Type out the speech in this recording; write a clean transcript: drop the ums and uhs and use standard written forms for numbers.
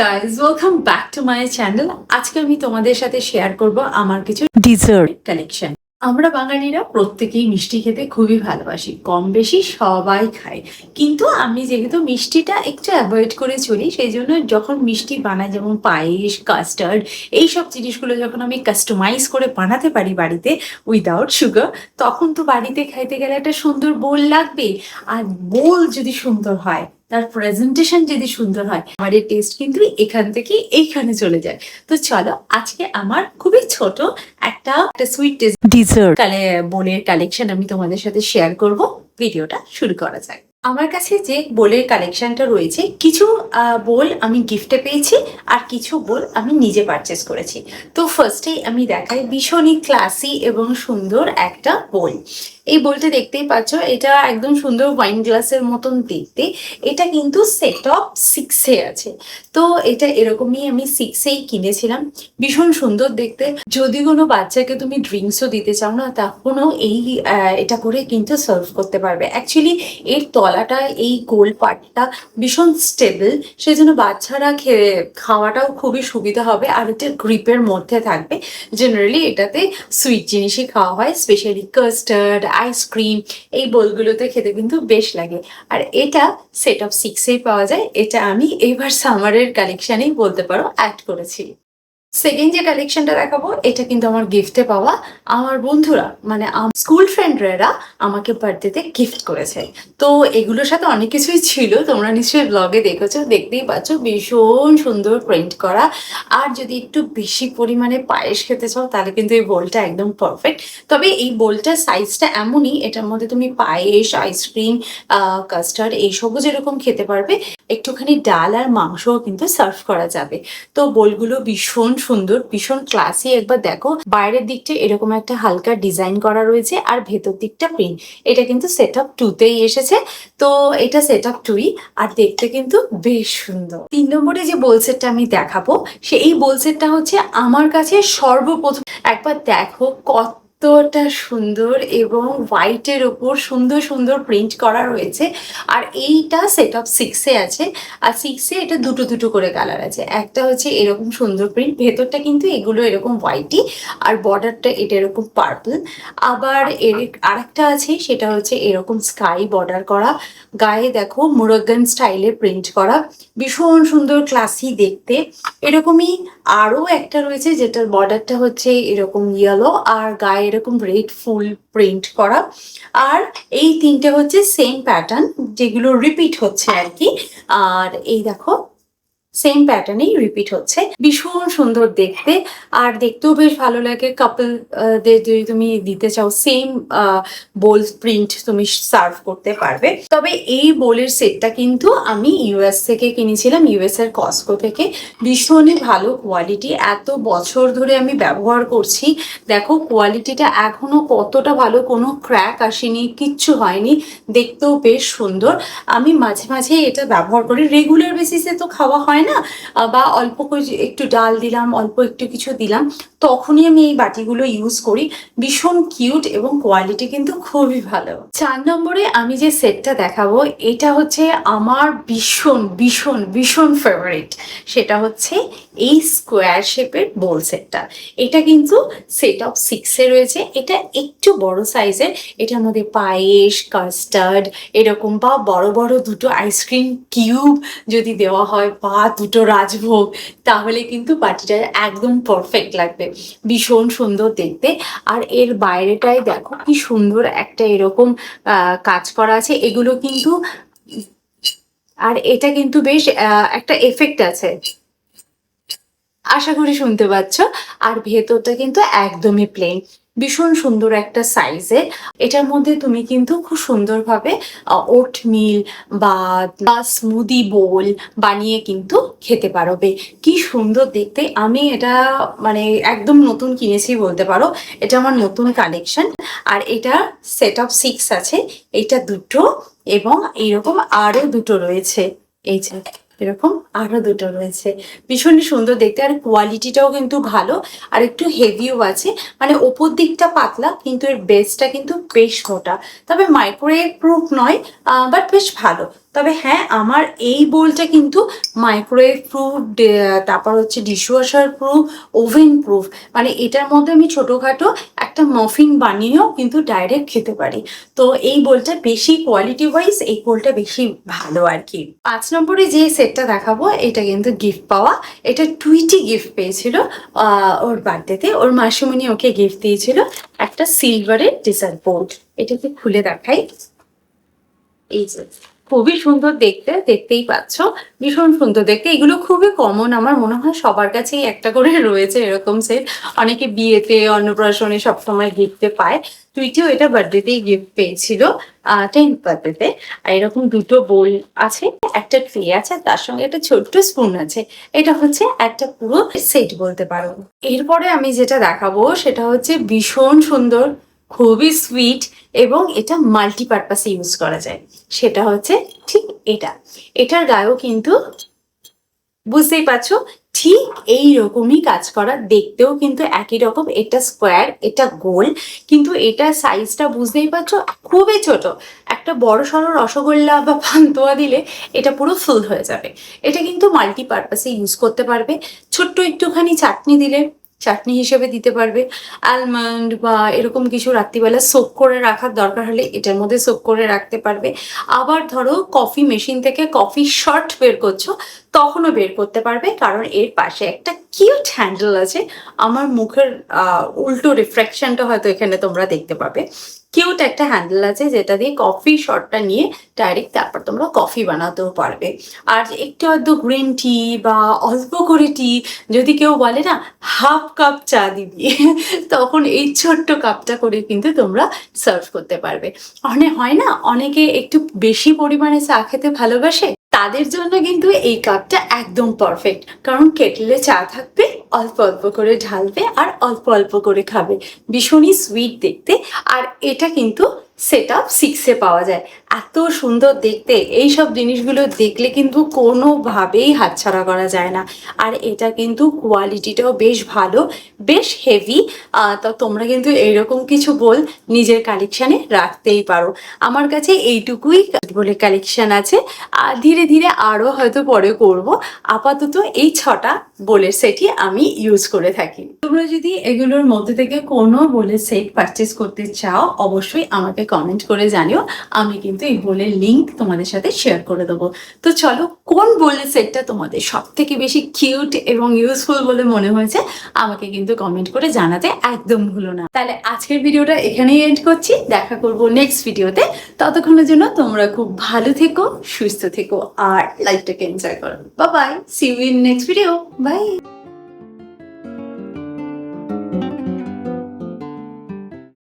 Guys, welcome back to my channel. আজকে আমি তোমাদের সাথে শেয়ার করব আমার কিছু ডিজার্ট কালেকশন। আমরা বাঙালিরা প্রত্যেকেই মিষ্টি খেতে খুবই ভালোবাসি, কম বেশি সবাই খায়। কিন্তু আমি যেহেতু মিষ্টিটা একটু অ্যাভয়েড করে চলি, সেই জন্য যখন মিষ্টি বানাই, যেমন পায়েস, কাস্টার্ড, এইসব জিনিসগুলো যখন আমি কাস্টমাইজ করে বানাতে পারি বাড়িতে উইদাউট সুগার, তখন তো বাড়িতে খাইতে গেলে একটা সুন্দর বোল লাগবে। আর বোল যদি সুন্দর হয়, তার প্রেজেন্টেশন যদি সুন্দর হয়, আমার এই টেস্ট কিন্তু এখান থেকে এইখানে চলে যায়। তো চলো, আজকে আমার খুবই ছোট একটা সুইট ডিজার্ট বোলের কালেকশন আমি তোমাদের সাথে শেয়ার করব। ভিডিওটা শুরু করা যাক। আমার কাছে যে বোলের কালেকশনটা রয়েছে, কিছু বোল আমি গিফটে পেয়েছি আর কিছু বোল আমি নিজে পারচেস করেছি। তো ফার্স্টেই আমি দেখাই ভীষণই ক্লাসি এবং সুন্দর একটা বোল। এই বোলটা দেখতেই পাচ্ছ, এটা একদম সুন্দর ওয়াইন গ্লাসের মতন দেখতে। এটা কিন্তু সেট অফ 6-এ আছে। তো এটা এরকমই আমি 6-এই কিনেছিলাম। ভীষণ সুন্দর দেখতে। যদি কোনো বাচ্চাকে তুমি ড্রিঙ্কসও দিতে চাও না, তখনও এটা করে কিন্তু সার্ভ করতে পারবে। অ্যাকচুয়ালি এর তলাটা, এই গোল পার্টটা ভীষণ স্টেবল, সেজন্য বাচ্চারা খাওয়াটাও খুবই সুবিধা হবে। আর এটা গ্রিপের মধ্যে থাকবে। জেনারেলি এটাতে সুইট জিনিসই খাওয়া হয়, স্পেশালি কাস্টার্ড, আইসক্রিম, এই বোলগুলোতে খেতে কিন্তু বেশ লাগে। আর এটা সেট অফ 6-এই পাওয়া যায়। এটা আমি এবার সামারের কালেকশনেই বলতে পারো অ্যাড করেছি। সেকেন্ড যে কালেকশনটা দেখাবো, এটা কিন্তু আমার গিফটে পাওয়া। আমার বন্ধুরা, মানে স্কুল ফ্রেন্ডরা আমাকে বার্থডেতে গিফট করেছে। তো এগুলোর সাথে অনেক কিছুই ছিল, তোমরা নিশ্চয়ই ব্লগে দেখেছো, দেখতেই পাচ্ছ। ভীষণ সুন্দর প্রিন্ট করা। আর যদি একটু বেশি পরিমাণে পায়েস খেতে চাও, তাহলে কিন্তু এই বোলটা একদম পারফেক্ট। তবে এই বোলটার সাইজটা এমনই, এটার মধ্যে তুমি পায়েস, আইসক্রিম, কাস্টার্ড এইসবও যেরকম খেতে পারবে, একটুখানি ডাল আর মাংসও কিন্তু সার্ভ করা যাবে। তো বোলগুলো ভীষণ সুন্দর, ভীষণ ক্লাসি। একবার দেখো, বাইরের দিকটা এরকম একটা হালকা ডিজাইন করা রয়েছে আর ভেতর দিকটা প্রিন্ট। এটা কিন্তু সেট আপ 2-তেই এসেছে। তো এটা সেট আপ 2-ই, আর দেখতে কিন্তু বেশ সুন্দর। 3 নম্বরে যে বোল সেটটা আমি দেখাবো, সেই বোল সেটটা হচ্ছে আমার কাছে সর্বপ্রথম। একবার দেখো কতটা সুন্দর, এবং হোয়াইটের ওপর সুন্দর সুন্দর প্রিন্ট করা রয়েছে। আর এইটা সেট অফ 6-এ আছে। আর 6-এ এটা দুটো দুটো করে কালার আছে। একটা হচ্ছে এরকম সুন্দর প্রিন্ট, ভেতরটা কিন্তু এগুলো এরকম হোয়াইটই, আর বর্ডারটা এটা এরকম পার্পল। আবার আরেকটা আছে, সেটা হচ্ছে এরকম স্কাই বর্ডার করা, গায়ে দেখো মোরগ্গান স্টাইলে প্রিন্ট করা, ভীষণ সুন্দর ক্লাসি দেখতে। এরকমই আরও একটা রয়েছে, যেটার বর্ডারটা হচ্ছে এরকম ইয়েলো, আর গায়ে এরকম রেড ফুল প্রিন্ট করা। আর এই 3টে হচ্ছে সেম প্যাটার্ন, যেগুলো রিপিট হচ্ছে আর কি। আর এই দেখো, সেম প্যাটার্নেই রিপিট হচ্ছে। ভীষণ সুন্দর দেখতে, আর দেখতেও বেশ ভালো লাগে। কাপলদের যদি তুমি দিতে চাও, সেম বোল প্রিন্ট তুমি সার্ভ করতে পারবে। তবে এই বোলের সেটটা কিন্তু আমি ইউএস থেকে কিনেছিলাম, ইউএস এর কস্কো থেকে। ভীষণই ভালো কোয়ালিটি, এত বছর ধরে আমি ব্যবহার করছি। দেখো কোয়ালিটিটা এখনো কতটা ভালো, কোনো ক্র্যাক আসেনি, কিচ্ছু হয়নি, দেখতেও বেশ সুন্দর। আমি মাঝে মাঝে এটা ব্যবহার করি, রেগুলার বেসিসে তো খাওয়া হয় না, বা অল্প একটু ডাল দিলাম, অল্প একটু কিছু দিলাম, তখনই আমি এই বাটিগুলো ইউজ করি। ভীষণ কিউট এবং কোয়ালিটি কিন্তু খুবই ভালো। 4 নম্বরে আমি যে সেটটা দেখাবো, এটা হচ্ছে আমার ভীষণ ভীষণ ভীষণ ফেভারিট। সেটা হচ্ছে এই স্কোয়ার শেপের বোল সেটটা। এটা কিন্তু সেট অফ 6-এ রয়েছে। এটা একটু বড় সাইজের। এটার মধ্যে পায়েস, কাস্টার্ড এরকম, বা বড় বড় দুটো আইসক্রিম কিউব যদি দেওয়া হয়, বা দুটো রাজভোগ, তাহলে কিন্তু পার্টিটা একদম পারফেক্ট লাগবে। ভীষণ সুন্দর দেখতে। আর এর বাইরেটায় দেখো কি সুন্দর একটা এরকম কাজ করা আছে। এগুলো কিন্তু, আর এটা কিন্তু বেশ একটা এফেক্ট আছে, আশা করি শুনতে পাচ্ছ। আর ভেতরটা কিন্তু একদমই প্লেন, ভীষণ সুন্দর একটা সাইজে। এটার মধ্যে তুমি কিন্তু খুব সুন্দরভাবে ওটমিল বা স্মুদি বোল বানিয়ে কিন্তু খেতে পারবে। কি সুন্দর দেখতে। আমি এটা মানে একদম নতুন কিনেছি বলতে পারো, এটা আমার নতুন কালেকশন। আর এটা সেট অফ 6 আছে, এটা দুটো, এবং এইরকম আরো দুটো রয়েছে। এই যে এরকম আরো দুটো রয়েছে। ভীষণই সুন্দর দেখতে, আর কোয়ালিটিটাও কিন্তু ভালো, আর একটু হেভিও আছে। মানে ওপর দিকটা পাতলা, কিন্তু এর বেসটা কিন্তু বেশ মোটা। তবে মাইক্রোওয়েভ প্রুফ নয়, বাট বেশ ভালো। তবে হ্যাঁ, আমার এই বোলটা কিন্তু মাইক্রোওয়েভ প্রুফ, তারপর হচ্ছে ডিশওয়াশার প্রুফ, ওভেন প্রুফ। মানে এটার মধ্যে আমি ছোটোখাটো একটা মফিন বানিয়েও কিন্তু ডাইরেক্ট খেতে পারি। তো এই বোলটা বেশি কোয়ালিটি ওয়াইজ এই বোলটা বেশি ভালো আর কি। 5 নম্বরে যে সেটটা দেখাবো এটা কিন্তু গিফট পাওয়া। এটা টুইটি গিফট পেয়েছিল ওর বার্থডেতে। ওর মাসিমণি ওকে গিফট দিয়েছিল একটা সিলভারের ডেজার্ট বোর্ড। এটাকে খুলে দেখাই। এই যে খুবই সুন্দর দেখতে, দেখতেই পাচ্ছ ভীষণ সুন্দর দেখতে। এগুলো খুবই কমন, আমার মনে হয় সবার কাছেই একটা করে রয়েছে এরকম সেট। অনেকে বিয়েতে, অন্নপ্রাশনে সবসময় গিফটে পায়। টুইটিও এটা বার্থডেতেই গিফট পেয়েছিল, 10th বার্থডেতে। আর এরকম দুটো বোল আছে, একটা ট্রে আছে, তার সঙ্গে একটা ছোট্ট স্পুন আছে। এটা হচ্ছে একটা পুরো সেট বলতে পারো। এরপরে আমি যেটা দেখাবো সেটা হচ্ছে ভীষণ সুন্দর, খুবই সুইট, এবং এটা মাল্টিপারপাসে ইউজ করা যায়। সেটা হচ্ছে ঠিক এটার গায়েও কিন্তু বুঝতেই পারছো ঠিক এই রকমই কাজ করা, দেখতেও কিন্তু একই রকম। এটা স্কোয়ার, এটা গোল, কিন্তু এটা সাইজটা বুঝতেই পারছো খুবই ছোট। একটা বড় সড়ো রসগোল্লা বা পান্তুয়া দিলে এটা পুরো ফুল হয়ে যাবে। এটা কিন্তু মাল্টিপারপাসে ইউজ করতে পারবে। ছোট্ট একটুখানি চাটনি দিলে চাটনি হিসেবে দিতে পারবে। আলমন্ড বা এরকম কিছু রাত্রিবেলা সোক করে রাখার দরকার হলে এটার মধ্যে সোক করে রাখতে পারবে। আবার ধরো কফি মেশিন থেকে কফি শট বের করছো, তখনও বের করতে পারবে, কারণ এর পাশে একটা কিউট হ্যান্ডেল আছে। আমার মুখের উল্টো রিফ্লেকশনটা হয়তো এখানে তোমরা দেখতে পাবে। কিউট একটা হ্যান্ডেল আছে যেটা দিয়ে কফি শটটা নিয়ে ডাইরেক্ট তারপর তোমরা কফি বানাতেও পারবে। আর একটু আধটু গ্রিন টি বা অল্প করে টি যদি কেউ বলে না হাফ কাপ চা দিবি, তখন এই ছোট্ট কাপটা করে কিন্তু তোমরা সার্ভ করতে পারবে। হয় না অনেকে একটু বেশি পরিমাণে চা খেতে ভালোবাসে, তাদের জন্য কিন্তু এই কাপটা একদম পারফেক্ট। কারণ কেটলে চা থাকবে, অল্প অল্প করে ঢালবে আর অল্প অল্প করে খাবে। ভীষণই সুইট দেখতে। আর এটা কিন্তু সেটআপ 6-এ পাওয়া যায়। এত সুন্দর দেখতে, এইসব জিনিসগুলো দেখলে কিন্তু কোনোভাবেই হাতছাড়া করা যায় না। আর এটা কিন্তু কোয়ালিটিটাও বেশ ভালো, বেশ হেভি। তো তোমরা কিন্তু এইরকম কিছু বোল নিজের কালেকশানে রাখতেই পারো। আমার কাছে এইটুকুই বলে কালেকশান আছে। আর ধীরে ধীরে আরও হয়তো পরে করব। আপাতত এই 6টা বোলের সেটই আমি ইউজ করে থাকি। তোমরা যদি এগুলোর মধ্যে থেকে কোনো বোলের সেট পারচেস করতে চাও অবশ্যই আমাকে কমেন্ট করে জানিও। আমি কিন্তু এই বোলের লিঙ্ক তোমাদের সাথে শেয়ার করে দেবো। তো চলো, কোন বোলের সেটটা তোমাদের সব থেকে বেশি কিউট এবং ইউজফুল বলে মনে হয়েছে আমাকে কিন্তু কমেন্ট করে জানাতে একদম ভুলো না। তাহলে আজকের ভিডিওটা এখানেই এন্ড করছি, দেখা করব নেক্সট ভিডিওতে। ততক্ষণের জন্য তোমরা খুব ভালো থেকো, সুস্থ থেকো আর লাইফটাকে এনজয় করো। Bye bye, see you in next video, by.